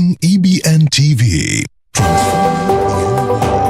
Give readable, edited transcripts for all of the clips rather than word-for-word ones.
watching EBN TV. Transforming your world.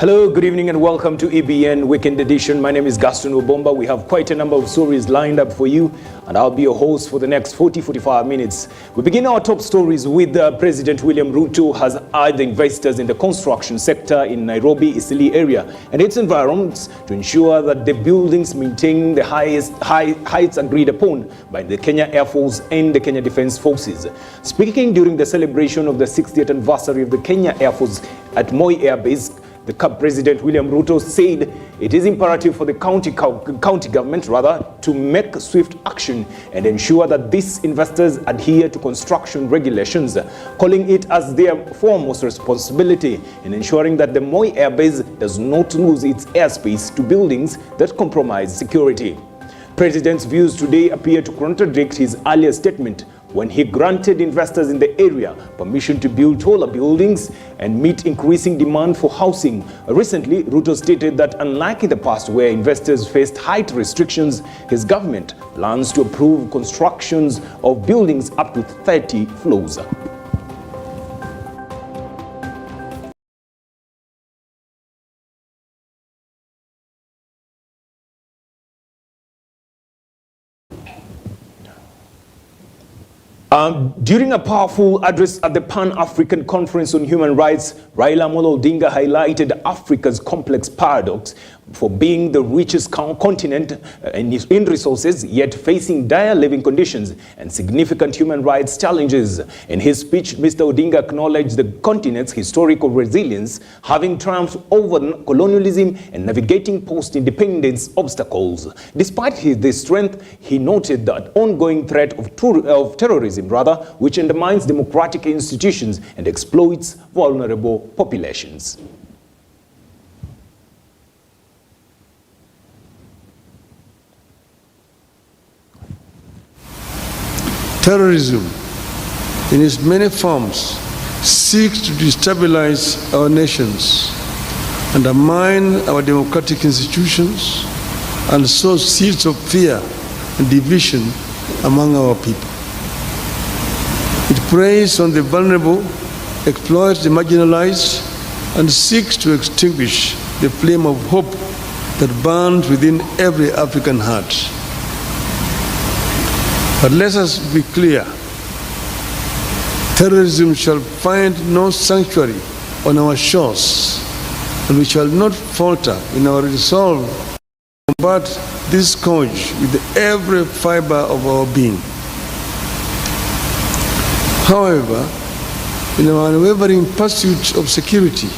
Hello, good evening and welcome to EBN Weekend Edition. My name is Gaston Obomba. We have quite a number of stories lined up for you and I'll be your host for the next 40-45 minutes. We begin our top stories with President William Ruto has urged investors in the construction sector in Nairobi, Eastleigh area and its environments to ensure that the buildings maintain the heights agreed upon by the Kenya Air Force and the Kenya Defence Forces. Speaking during the celebration of the 60th anniversary of the Kenya Air Force at Moi Air Base, the President William Ruto said it is imperative for the county government to make swift action and ensure that these investors adhere to construction regulations, calling it as their foremost responsibility in ensuring that the Moi Air Base does not lose its airspace to buildings that compromise security. President's views today appear to contradict his earlier statement when he granted investors in the area permission to build taller buildings and meet increasing demand for housing. Recently, Ruto stated that unlike in the past where investors faced height restrictions, his government plans to approve constructions of buildings up to 30 floors. During a powerful address at the Pan-African Conference on Human Rights, Raila Odinga highlighted Africa's complex paradox for being the richest continent in resources, yet facing dire living conditions and significant human rights challenges. In his speech, Mr. Odinga acknowledged the continent's historical resilience, having triumphed over colonialism and navigating post-independence obstacles. Despite this strength, he noted that ongoing threat of terrorism, which undermines democratic institutions and exploits vulnerable populations. Terrorism, in its many forms, seeks to destabilize our nations, undermine our democratic institutions, and sow seeds of fear and division among our people. It preys on the vulnerable, exploits the marginalized, and seeks to extinguish the flame of hope that burns within every African heart. But let us be clear, terrorism shall find no sanctuary on our shores, and we shall not falter in our resolve to combat this scourge with every fiber of our being. However, in our unwavering pursuit of security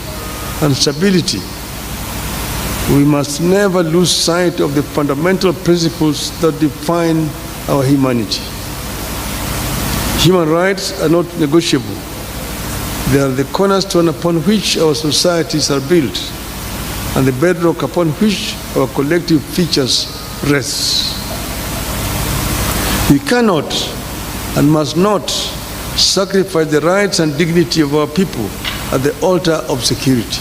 and stability, we must never lose sight of the fundamental principles that define our humanity. Human rights are not negotiable. They are the cornerstone upon which our societies are built and the bedrock upon which our collective futures rests. We cannot and must not sacrifice the rights and dignity of our people at the altar of security.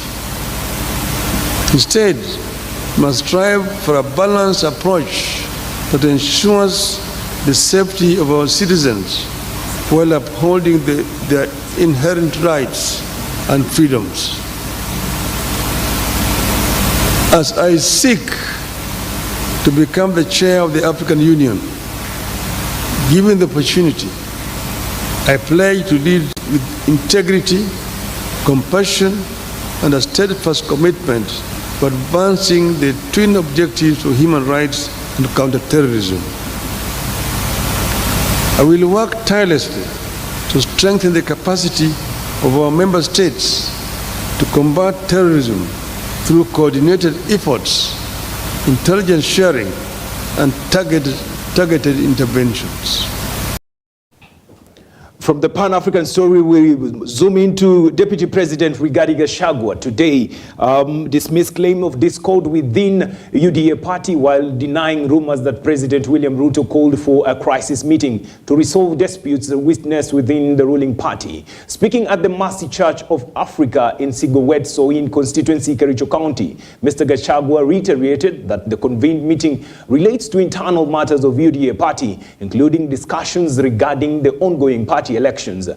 Instead, we must strive for a balanced approach that ensures the safety of our citizens while upholding their inherent rights and freedoms. As I seek to become the chair of the African Union, given the opportunity, I pledge to lead with integrity, compassion, and a steadfast commitment to advancing the twin objectives of human rights and counterterrorism. I will work tirelessly to strengthen the capacity of our member states to combat terrorism through coordinated efforts, intelligence sharing, and targeted interventions. From the Pan-African story, we zoom into Deputy President Rigathi Gachagua today dismissed claim of discord within UDA party while denying rumors that President William Ruto called for a crisis meeting to resolve disputes witnessed within the ruling party. Speaking at the Mercy Church of Africa in Sigowet Soin constituency, Kericho County, Mr. Gachagua reiterated that the convened meeting relates to internal matters of UDA party, including discussions regarding the ongoing party elections.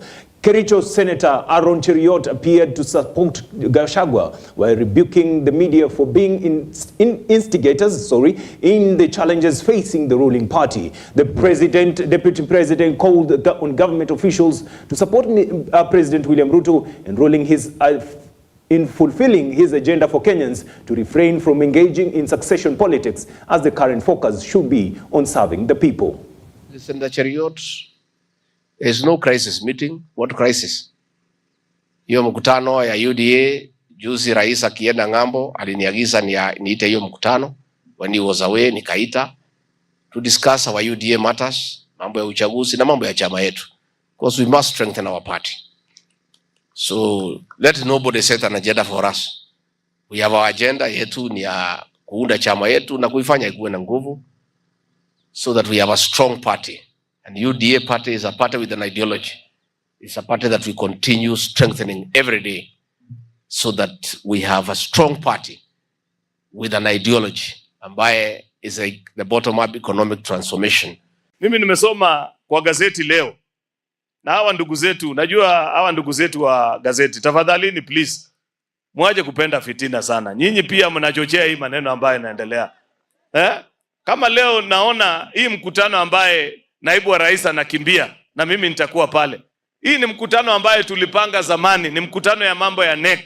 Kericho Senator Aaron Cheriot appeared to support Gachagua while rebuking the media for being instigators in the challenges facing the ruling party. The deputy president called on government officials to support President William Ruto in fulfilling his agenda for Kenyans to refrain from engaging in succession politics, as the current focus should be on serving the people. Senator Cheriot, there's no crisis meeting. What crisis? Hiyo mkutano ya UDA, juzi rais akienda ngambo, aliniagiza niite hiyo mkutano. When he was away, nikaita to discuss our UDA matters, mambo ya uchaguzi na mambo ya chama yetu. Because we must strengthen our party. So let nobody set an agenda for us. We have our agenda yetu ni ya kuunda chama yetu na kuifanya ikuwe na nguvu, so that we have a strong party. And UDA party is a party with an ideology. It's a party that we continue strengthening every day, so that we have a strong party with an ideology ambaye is the bottom-up economic transformation. Mimi nimesoma kwa gazeti leo na hawa ndugu zetu, najua hawa ndugu zetu wa gazeti, tafadhalini please mwaje kupenda fitina sana. Nyinyi pia mnachochea hii maneno ambayo inaendelea. Kama leo naona hii mkutano ambaye naibu wa rais anakimbia na mimi nitakuwa pale. Hii ni mkutano ambaye tulipanga zamani, ni mkutano ya mambo ya NEC.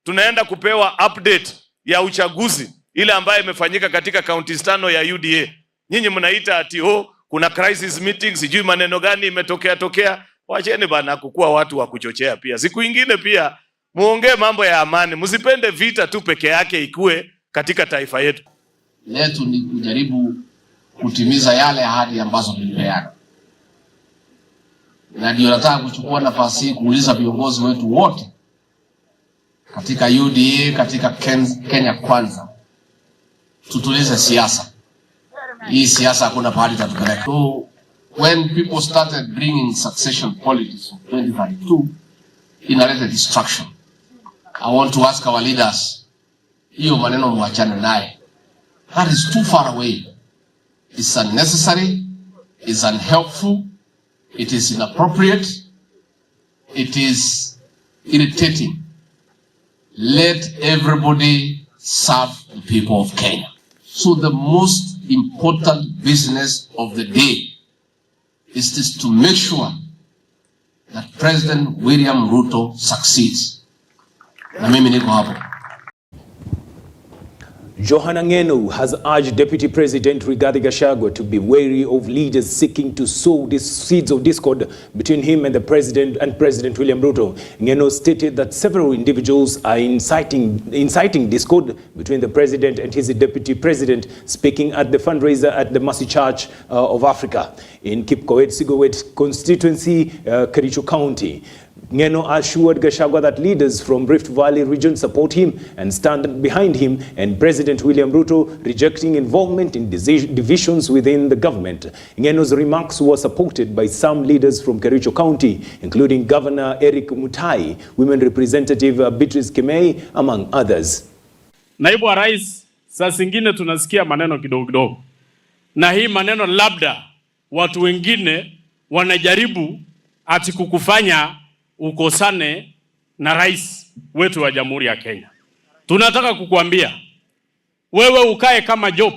Tunaenda kupewa update ya uchaguzi ile ambaye imefanyika katika counties 5 ya UDA. Nyinyi mnaita ati kuna crisis meeting, sijui maneno gani imetokea. Wacheni bana kukua watu wa kuchochea pia. Siku ingine pia muongee mambo ya amani. Msipende vita tu peke yake ikue katika taifa yetu. Letu ni kujaribu kutimiza yale ahadi ambazo tulipeana. Na ndio nataka kuchukua nafasi hii kuuliza viongozi wetu wote katika UDA, katika Kenya Kwanza, tutulize siasa. Hii siasa hakuna pahali itatupeleka. So when people started bringing succession politics in 2032, inaleta distraction. I want to ask our leaders, hiyo maneno muachane naye. That is too far away. It's unnecessary, it's unhelpful, it is inappropriate, it is irritating. Let everybody serve the people of Kenya. So the most important business of the day is to make sure that President William Ruto succeeds. Na mimi niko hapo. Johana Ngeno has urged Deputy President Rigathi Gachagua to be wary of leaders seeking to sow these seeds of discord between him and President William Ruto. Ngeno stated that several individuals are inciting discord between the president and his deputy president, speaking at the fundraiser at the Mercy Church of Africa in Kipkoet Sigowet constituency, Kericho County. Ngeno assured Gachagua that leaders from Rift Valley region support him and stand behind him, and President William Ruto rejecting involvement in divisions within the government. Ngeno's remarks were supported by some leaders from Kericho County, including Governor Eric Mutai, Women Representative Beatrice Kemei, among others. Naibu wa rais, saa zingine tunasikia maneno kidogo kidogo. Na hii maneno labda watu wengine wanajaribu ati kukufanya ukosane na rais wetu wa Jamhuri ya Kenya. Tunataka kukuambia wewe ukae kama Job.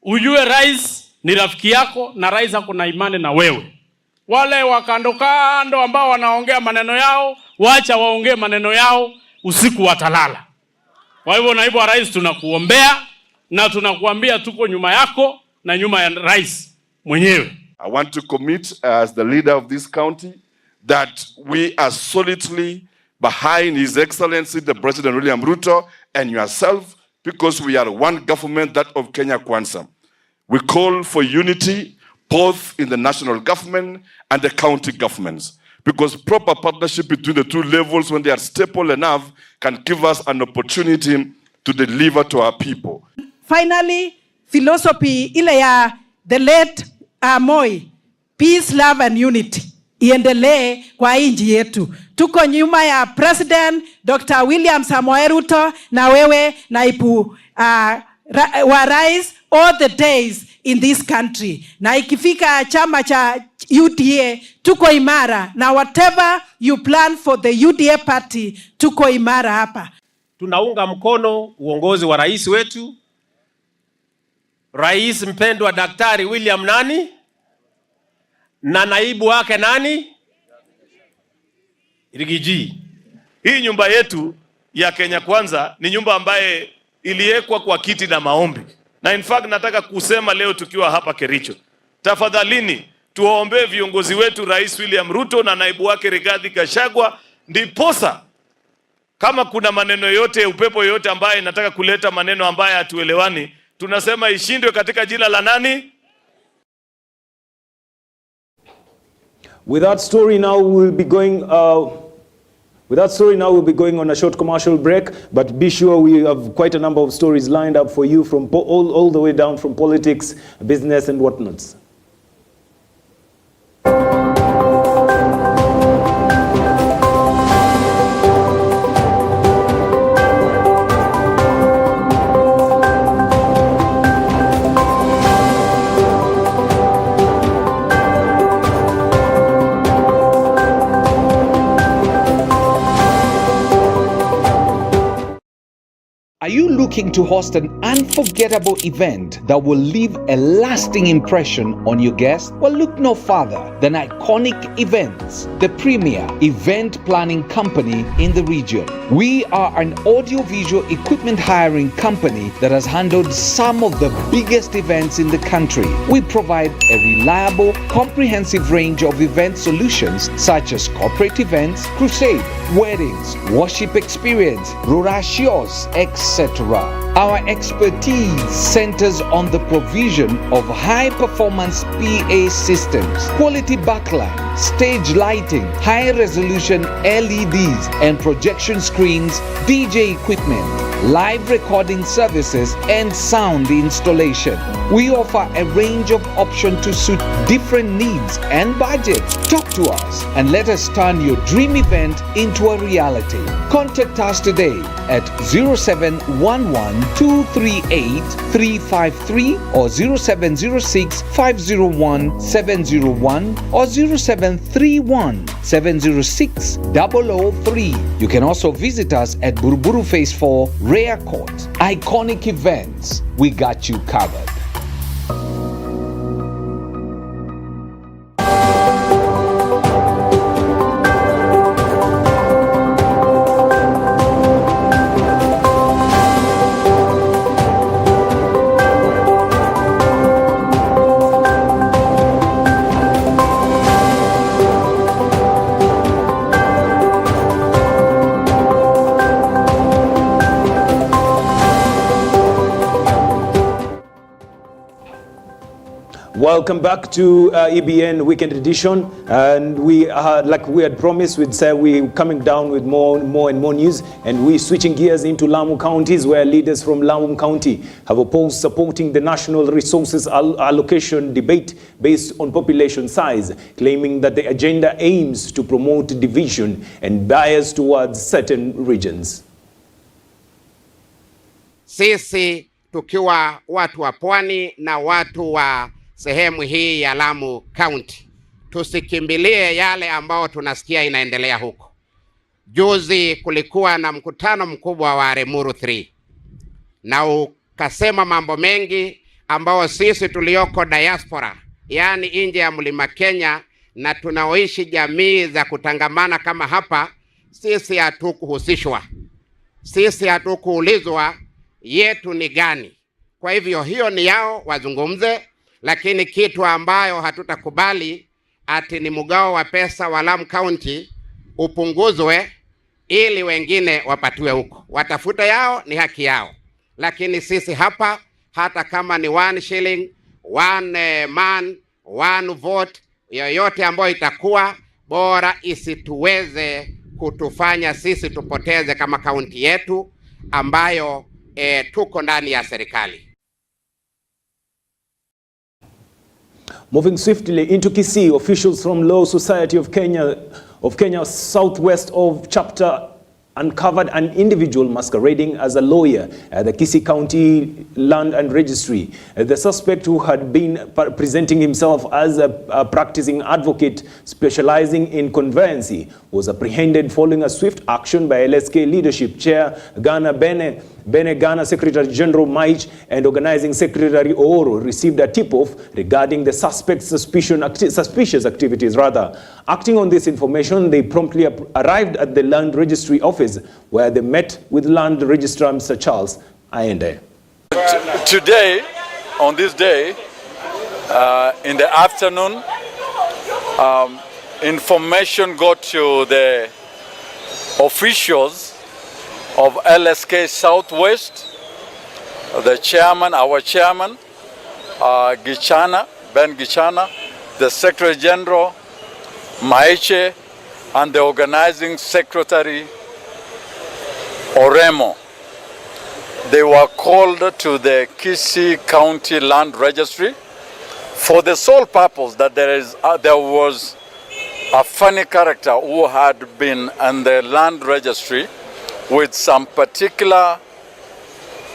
Ujue rais ni rafiki yako na rais hako na imani na wewe. Wale wakando kando ambao wanaongea maneno yao, waacha waongee maneno yao, usiku watalala. Kwa hivyo naibu wa rais tunakuombea na tunakuambia tuko nyuma yako na nyuma ya rais mwenyewe. I want to commit as the leader of this county that we are solidly behind His Excellency the President William Ruto and yourself, because we are one government, that of Kenya Kwanza. We call for unity both in the national government and the county governments, because proper partnership between the two levels, when they are stable enough, can give us an opportunity to deliver to our people. Finally, philosophy ile ya the late Moi, peace, love and unity, iendelee kwa nchi yetu. Tuko nyuma ya President Dr. William Samoei Ruto na wewe naibu wa rais all the days in this country. Na ikifika chama cha UDA, tuko imara, na whatever you plan for the UDA party, tuko imara hapa. Tunaunga mkono uongozi wa rais wetu, rais mpendwa Daktari William nani? Na naibu wake nani? Rigiji. Hii nyumba yetu ya Kenya Kwanza ni nyumba ambaye iliwekwa kwa kiti na maombi. Na in fact nataka kusema leo tukiwa hapa Kericho, tafadhalini tuwaombee viongozi wetu Rais William Ruto na naibu wake Rigathi Gachagua, ndiposa kama kuna maneno yote, upepo yote ambaye nataka kuleta maneno ambaye hatuelewani, tunasema ishindwe katika jina la nani? With that story now we'll be going on a short commercial break, but be sure we have quite a number of stories lined up for you from all the way down from politics, business and whatnots. Are you looking to host an unforgettable event that will leave a lasting impression on your guests? Well, look no further than Iconic Events, the premier event planning company in the region. We are an audiovisual equipment hiring company that has handled some of the biggest events in the country. We provide a reliable, comprehensive range of event solutions such as corporate events, crusade, weddings, worship experience, rurashios, etc. Our expertise centers on the provision of high-performance PA systems, quality backlight, stage lighting, high-resolution LEDs and projection screens, DJ equipment, live recording services, and sound installation. We offer a range of options to suit different needs and budgets. Talk to us and let us turn your dream event into a reality. Contact us today at 0711-238-353 or 0706-501-701 or 0731-706-003. You can also visit us at Buruburu Phase 4, Rare Court. Iconic Events, we got you covered. Welcome back to EBN Weekend Edition, and we like we had promised, we'd say we're coming down with more and more news, and we're switching gears into Lamu counties, where leaders from Lamu County have opposed supporting the national resources allocation debate based on population size, claiming that the agenda aims to promote division and bias towards certain regions. Sisi tukiwa watu wa pwani na watu wa sehemu hii ya Lamu County, tusikimbilie yale ambao tunasikia inaendelea huko. Juzi kulikuwa na mkutano mkubwa wa Remuru 3 na ukasema mambo mengi ambao sisi tulioko diaspora, yani nje ya mlima Kenya, na tunaoishi jamii za kutangamana kama hapa, sisi hatukuhusishwa, sisi hatukuulizwa yetu ni gani. Kwa hivyo hiyo ni yao wazungumze, lakini kitu ambayo hatutakubali ati ni mgao wa pesa wa Lamu County upunguzwe ili wengine wapatiwe huko. Watafuta yao ni haki yao. Lakini sisi hapa, hata kama ni 1 shilling, 1 man, 1 vote, yoyote ambayo itakuwa, bora isituweze kutufanya sisi tupoteze kama kaunti yetu ambayo tuko ndani ya serikali. Moving swiftly into Kisii, officials from Law Society of Kenya Southwest of Chapter uncovered an individual masquerading as a lawyer at the Kisii County Land and Registry. The suspect, who had been presenting himself as a practicing advocate specializing in conveyancing, was apprehended following a swift action by LSK leadership chair Ghana Bene Ghana Secretary General Maich and Organizing Secretary Oro received a tip-off regarding the suspect's suspicious activities. Acting on this information, they promptly arrived at the Land Registry office, where they met with Land Registrar Mr. Charles Ayende. Today, on this day, in the afternoon, information got to the officials of LSK Southwest, the chairman, our chairman, Ben Gichana, the Secretary General, Maiche, and the organizing secretary, Oremo. They were called to the Kisii County Land Registry for the sole purpose that there was a funny character who had been in the land registry with some particular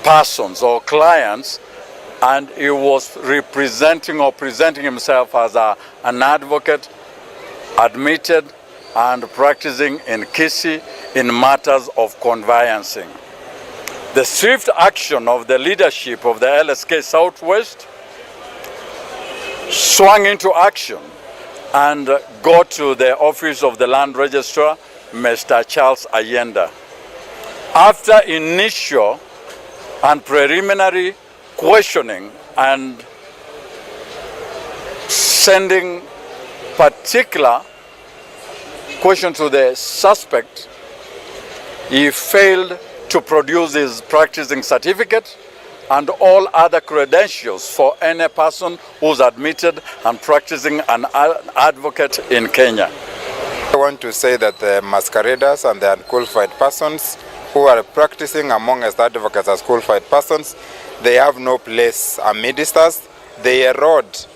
persons or clients, and he was representing or presenting himself as an advocate admitted and practicing in Kisii in matters of conveyancing. The swift action of the leadership of the LSK Southwest swung into action and got to the office of the Land Registrar, Mr. Charles Ayende. After initial and preliminary questioning and sending particular question to the suspect, he failed to produce his practicing certificate and all other credentials for any person who's admitted and practicing an advocate in Kenya. I want to say that the masqueraders and the unqualified persons who are practicing amongst advocates as qualified persons, they have no place amidst us. They erode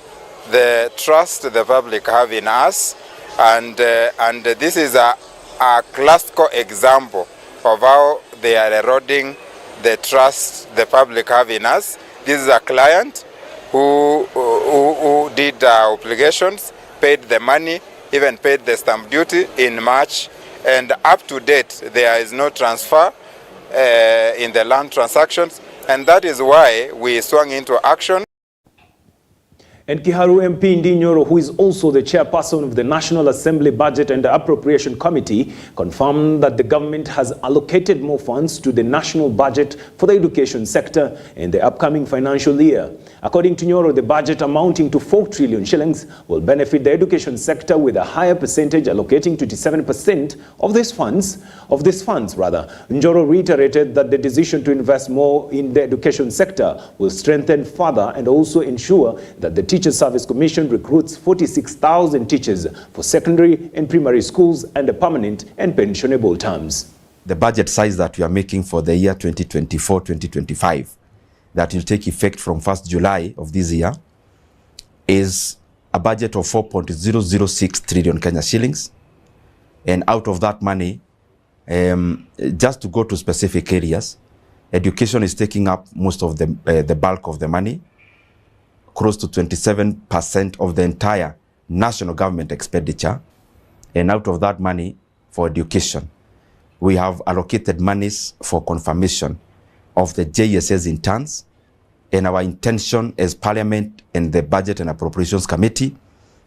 the trust the public have in us, and this is a classical example of how they are eroding the trust the public have in us. This is a client who did obligations, paid the money, even paid the stamp duty in March, and up to date there is no transfer in the land transactions, and that is why we swung into action. And Kiharu MP Ndi Nyoro, who is also the chairperson of the National Assembly Budget and Appropriation Committee, confirmed that the government has allocated more funds to the national budget for the education sector in the upcoming financial year. According to Nyoro, the budget amounting to 4 trillion shillings will benefit the education sector with a higher percentage, allocating 27% of these funds. Nyoro reiterated that the decision to invest more in the education sector will strengthen further and also ensure that the Teachers Service Commission recruits 46,000 teachers for secondary and primary schools under permanent and pensionable terms. The budget size that we are making for the year 2024-2025, that will take effect from 1st July of this year, is a budget of 4.006 trillion Kenya shillings. And out of that money, just to go to specific areas, education is taking up most of the bulk of the money, close to 27% of the entire national government expenditure. And out of that money for education, we have allocated monies for confirmation of the JSS interns. And our intention as Parliament and the Budget and Appropriations Committee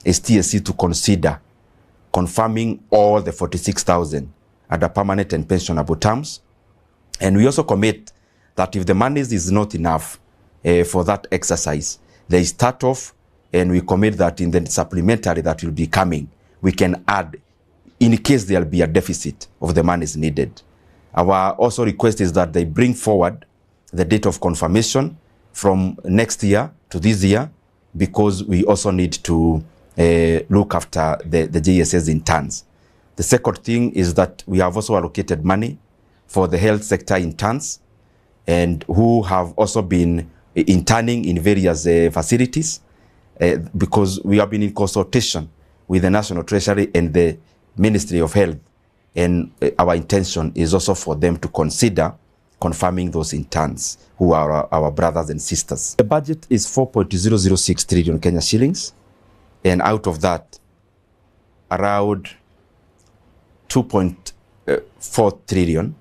is TSC to consider confirming all the 46,000 under permanent and pensionable terms. And we also commit that if the money is not enough for that exercise, they start off, and we commit that in the supplementary that will be coming, we can add in case there will be a deficit of the monies needed. Our also request is that they bring forward the date of confirmation from next year to this year, because we also need to look after the JSS interns. The second thing is that we have also allocated money for the health sector interns, and who have also been interning in various facilities, because we have been in consultation with the National Treasury and the Ministry of Health, and our intention is also for them to consider confirming those interns who are our brothers and sisters. The budget is 4.006 trillion Kenya shillings, and out of that, around 2.4 trillion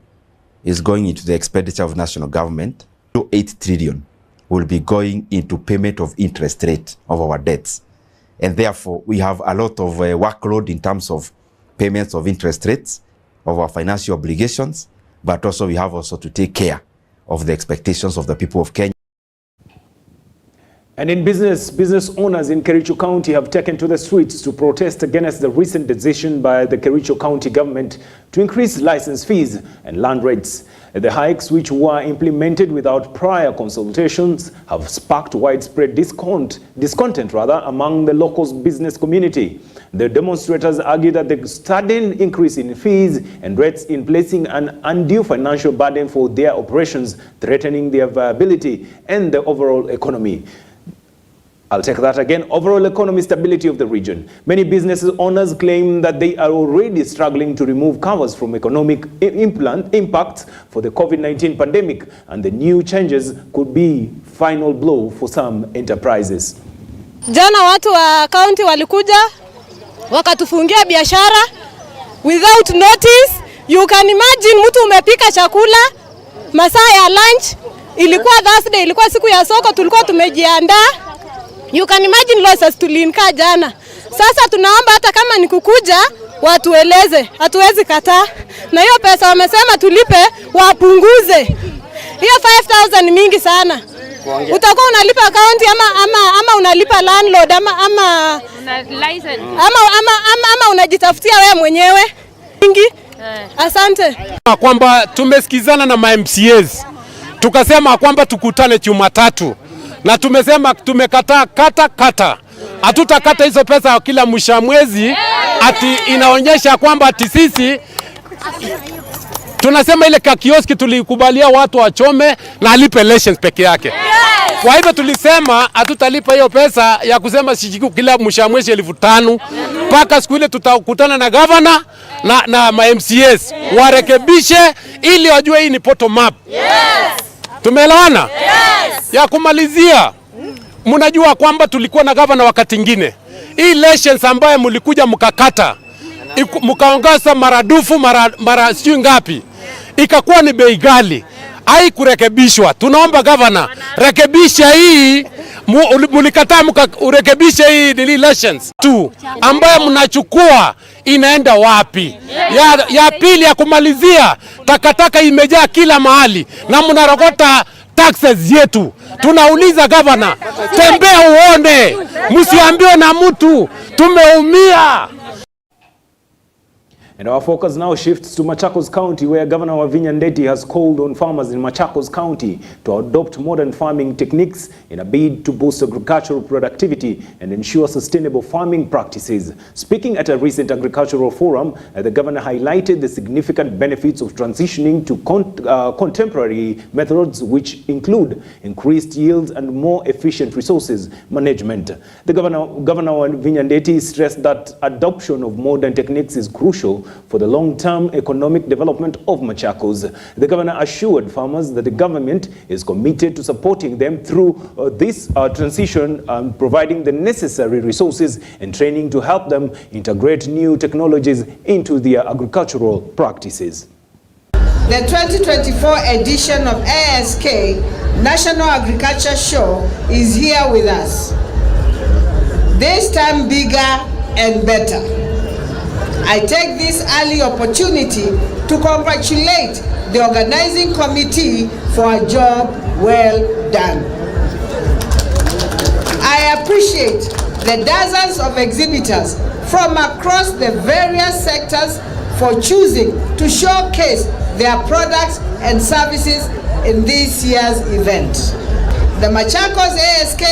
is going into the expenditure of national government. 8 trillion will be going into payment of interest rate of our debts. And therefore, we have a lot of workload in terms of payments of interest rates of our financial obligations, but also we have also to take care of the expectations of the people of Kenya. And in business owners in Kericho County have taken to the streets to protest against the recent decision by the Kericho County government to increase license fees and land rates. The hikes, which were implemented without prior consultations, have sparked widespread discontent among the local business community. The demonstrators argue that the sudden increase in fees and rates in placing an undue financial burden for their operations, threatening their viability and the overall economy. I'll take that again. Overall economic stability of the region. Many business owners claim that they are already struggling to remove covers from economic impacts for the COVID-19 pandemic, and the new changes could be final blow for some enterprises. Jana watu wa county walikuja wakatufungia biashara without notice. You can imagine mtu umepika chakula masaa ya lunch, ilikuwa Thursday, ilikuwa siku ya soko, tulikuwa tumejiandaa. You can imagine losses tulinka jana. Sasa tunaomba hata kama ni kukuja watueleze, hatuwezi kataa. Na hiyo pesa wamesema tulipe wapunguze. Hiyo 5,000 mingi sana. Utakuwa unalipa county ama unalipa landlord ama license. Ama unajitafutia wewe mwenyewe. Mingi. Asante. Kwamba tumesikizana na MCAs. Tukasema kwamba tukutane Jumatatu. Na tumesema tumekataa kata. Hatutakata hizo pesa kila mwisho wa mwezi, ati inaonyesha kwamba ati sisi tunasema ile kioski tulikubalia watu wachome na alipe elections peke yake. Kwa hivyo tulisema hatutalipa hiyo pesa ya kusema shijiku kila mwisho wa mwezi 5,000 mpaka siku ile tutakutana na governor na MCAs warekebishe ili wajue hii ni bottom up. Tumeelewana? Yes. Ya kumalizia, mnajua kwamba tulikuwa na governor wakati ingine. Hii elections ambaye mlikuja mkakata, mkaongeza maradufu mara sio ngapi, ikakuwa ni bei ghali. Haikurekebishwa. Tunaomba governor, rekebisha hii, mlikataa urekebisha hii elections tu ambaye mnachukua inaenda wapi? Ya pili ya kumalizia, takataka imejaa kila mahali na mnarokota taxes yetu. Tunauliza governor, tembea uone, msiambiwe na mtu, tumeumia. And our focus now shifts to Machakos County, where Governor Wavinya Ndeti has called on farmers in Machakos County to adopt modern farming techniques in a bid to boost agricultural productivity and ensure sustainable farming practices. Speaking at a recent agricultural forum, the governor highlighted the significant benefits of transitioning to contemporary methods, which include increased yields and more efficient resources management. The Governor Wavinya Ndeti stressed that adoption of modern techniques is crucial for the long-term economic development of Machakos. The governor assured farmers that the government is committed to supporting them through this transition, providing the necessary resources and training to help them integrate new technologies into their agricultural practices. The 2024 edition of ASK National Agriculture Show is here with us. This time bigger and better. I take this early opportunity to congratulate the organizing committee for a job well done. I appreciate the dozens of exhibitors from across the various sectors for choosing to showcase their products and services in this year's event. The Machakos ASK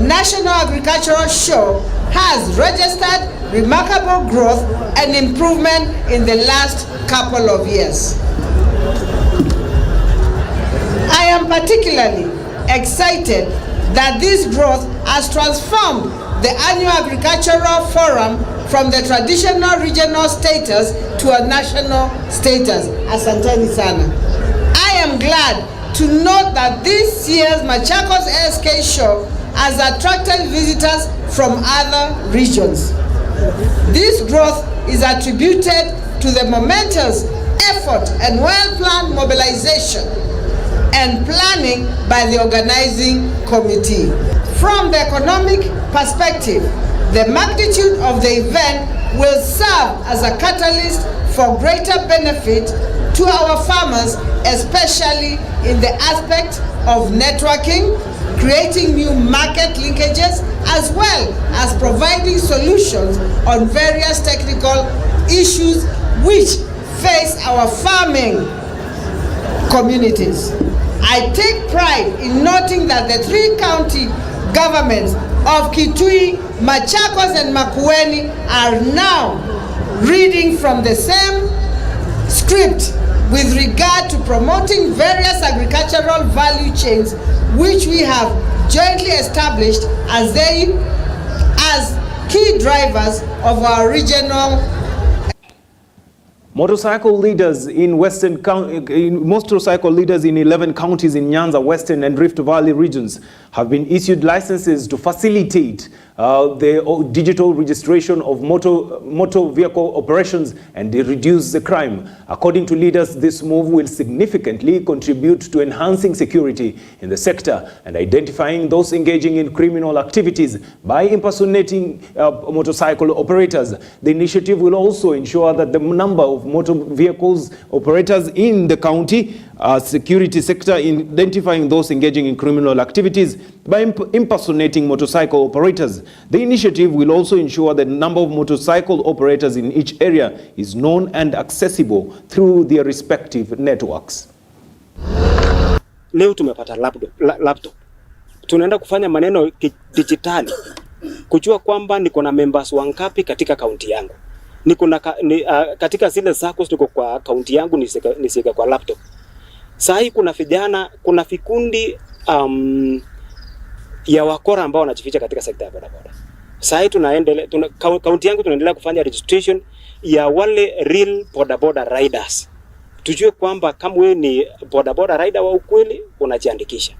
National Agricultural Show has registered remarkable growth and improvement in the last couple of years. I am particularly excited that this growth has transformed the annual agricultural forum from the traditional regional status to a national status. Asanteni sana. I am glad to note that this year's Machakos ASK show has attracted visitors from other regions. This growth is attributed to the momentous effort and well-planned mobilization and planning by the organizing committee. From the economic perspective, the magnitude of the event will serve as a catalyst for greater benefit to our farmers, especially in the aspect of networking, creating new market linkages, as well as providing solutions on various technical issues which face our farming communities. I take pride in noting that the three county governments of Kitui, Machakos and Makueni are now reading from the same script with regard to promoting various agricultural value chains which we have jointly established as key drivers of our regional. Motorcycle leaders in motorcycle leaders in 11 counties in Nyanza, Western and Rift Valley regions have been issued licenses to facilitate the digital registration of motor vehicle operations and reduce the crime. According to leaders, this move will significantly contribute to enhancing security in the sector and identifying those engaging in criminal activities by impersonating motorcycle operators. The initiative will also ensure that the number of motor vehicles operators in the county security sector in identifying those engaging in criminal activities by impersonating motorcycle operators. The initiative will also ensure that the number of motorcycle operators in each area is known and accessible through their respective networks. Leo tumepata laptop. Tunaenda kufanya maneno digitali. Kujua kwamba niko na members wangapi katika kaunti yangu. Katika zile SACCOs niko kwa kaunti yangu nisika kwa laptop. Sahi kuna vijana, kuna vikundi ya wakora ambao wanajificha katika sekta ya bodaboda. Sahi kaunti yangu tunaendelea kufanya registration ya wale real bodaboda riders. Tujue kwamba kama wewe ni bodaboda rider wa ukweli unajiandikisha.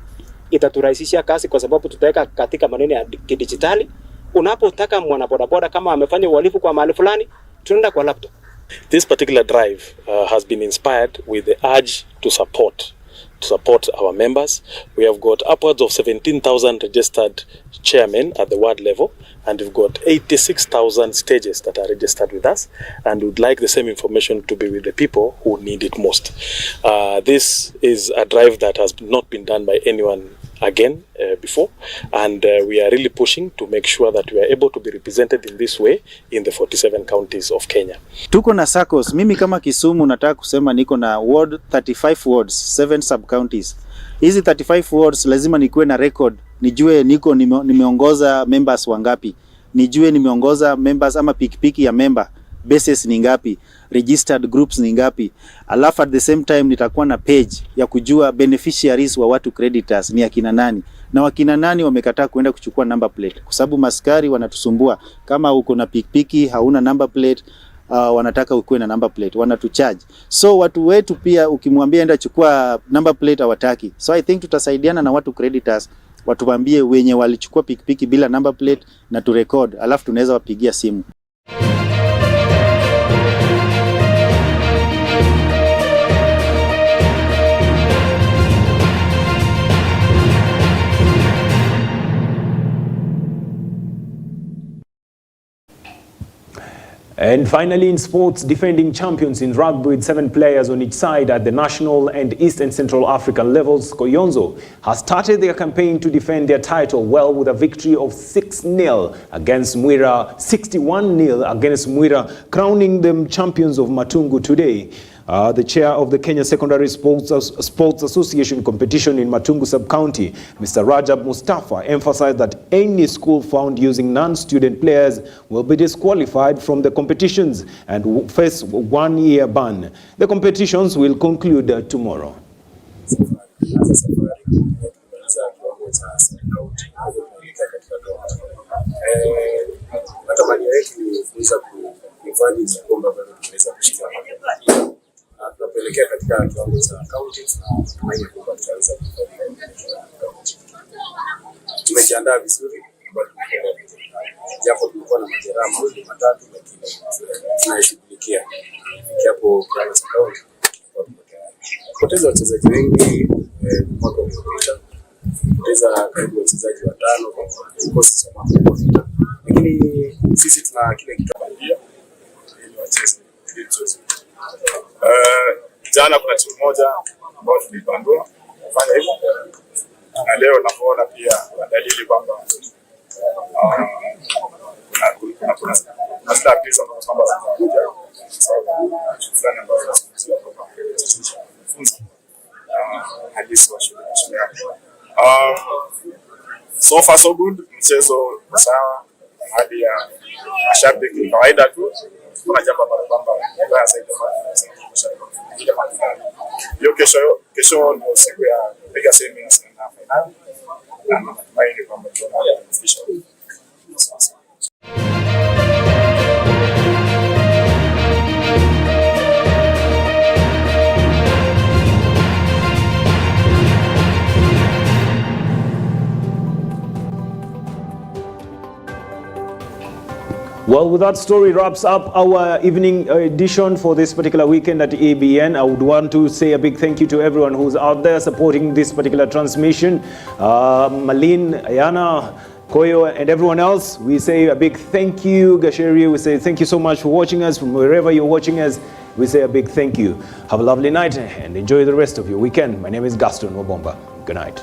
Itaturahisishia kazi kwa sababu tutaweka katika maneno ya kidijitali. Unapotaka mwana bodaboda kama amefanya uhalifu kwa mahali fulani, tunaenda kwa laptop. This particular drive has been inspired with the urge to support our members. We have got upwards of 17,000 registered chairmen at the ward level, and we've got 86,000 stages that are registered with us, and we'd like the same information to be with the people who need it most. This is a drive that has not been done by anyone again before, and we are really pushing to make sure that we are able to be represented in this way in the 47 counties of Kenya. Tuko na SACCOs. Mimi kama Kisumu nataka kusema niko na ward 35 wards, 7 sub counties. Hizi 35 wards lazima nikuwe na record, nijue nimeongoza members wangapi, nijue nimeongoza members ama pikipiki ya member bases ni ngapi, registered groups ni ngapi. Alafu at the same time nitakuwa na page ya kujua beneficiaries wa watu creditors ni akina nani, na wakina nani wamekataa kuenda kuchukua number plate, kwa sababu maskari wanatusumbua. Kama uko na pikipiki hauna number plate, wanataka ukuwe na number plate, wanatucharge. So watu wetu pia ukimwambia enda chukua number plate hawataki. So I think tutasaidiana na watu creditors, watuambie wenye walichukua pikipiki bila number plate na tu record, alafu tunaweza wapigia simu. And finally, in sports, defending champions in rugby with 7 players on each side at the national and East and Central African levels, Koyonzo has started their campaign to defend their title well with a victory of 6-0 against Mwira, 61-0 against Mwira, crowning them champions of Matungu today. the chair of the Kenya Secondary Sports Association competition in Matungu Sub-County, Mr. Rajab Mustafa, emphasized that any school found using non-student players will be disqualified from the competitions and will face 1-year ban. The competitions will conclude tomorrow. Matamanio yetu ni kuweza kufanya kwamba tunaweza kushinda na tunapelekea katika kiwango cha kaunti na tumaini kwamba tutaweza kufanya. Tumejiandaa vizuri, japo tulikuwa na majeraha mawili matatu, lakini tunashughulikia hapo kwa kaunti. Kupoteza wachezaji wengi mwaka uliopita, kupoteza karibu wachezaji 5 kwa kikosi cha mwaka uliopita, lakini sisi tuna kile kitu bandia ili wacheze vizuri. Jana kuna timu moja ambayo tulipandwa kufanya hivyo, na leo naona pia dalili kwamba kuna staff hizo kwamba wanakuja sababu fulani ambayo tunasikia kwamba funzo halisi wa shule. So far so good, mchezo sawa, hadi ya mashabiki kawaida tu. Kuna jambo ambalo kwamba mbaya zaidi hiyo kesho ndio siku ya piga semis na finali, na natumaini kwamba tunafikisha. Well, with that story wraps up our evening edition for this particular weekend at ABN. I would want to say a big thank you to everyone who's out there supporting this particular transmission. Malin, Ayana, Koyo, and everyone else, we say a big thank you. Gasheri, we say thank you so much for watching us. From wherever you're watching us, we say a big thank you. Have a lovely night and enjoy the rest of your weekend. My name is Gaston Wabomba. Good night.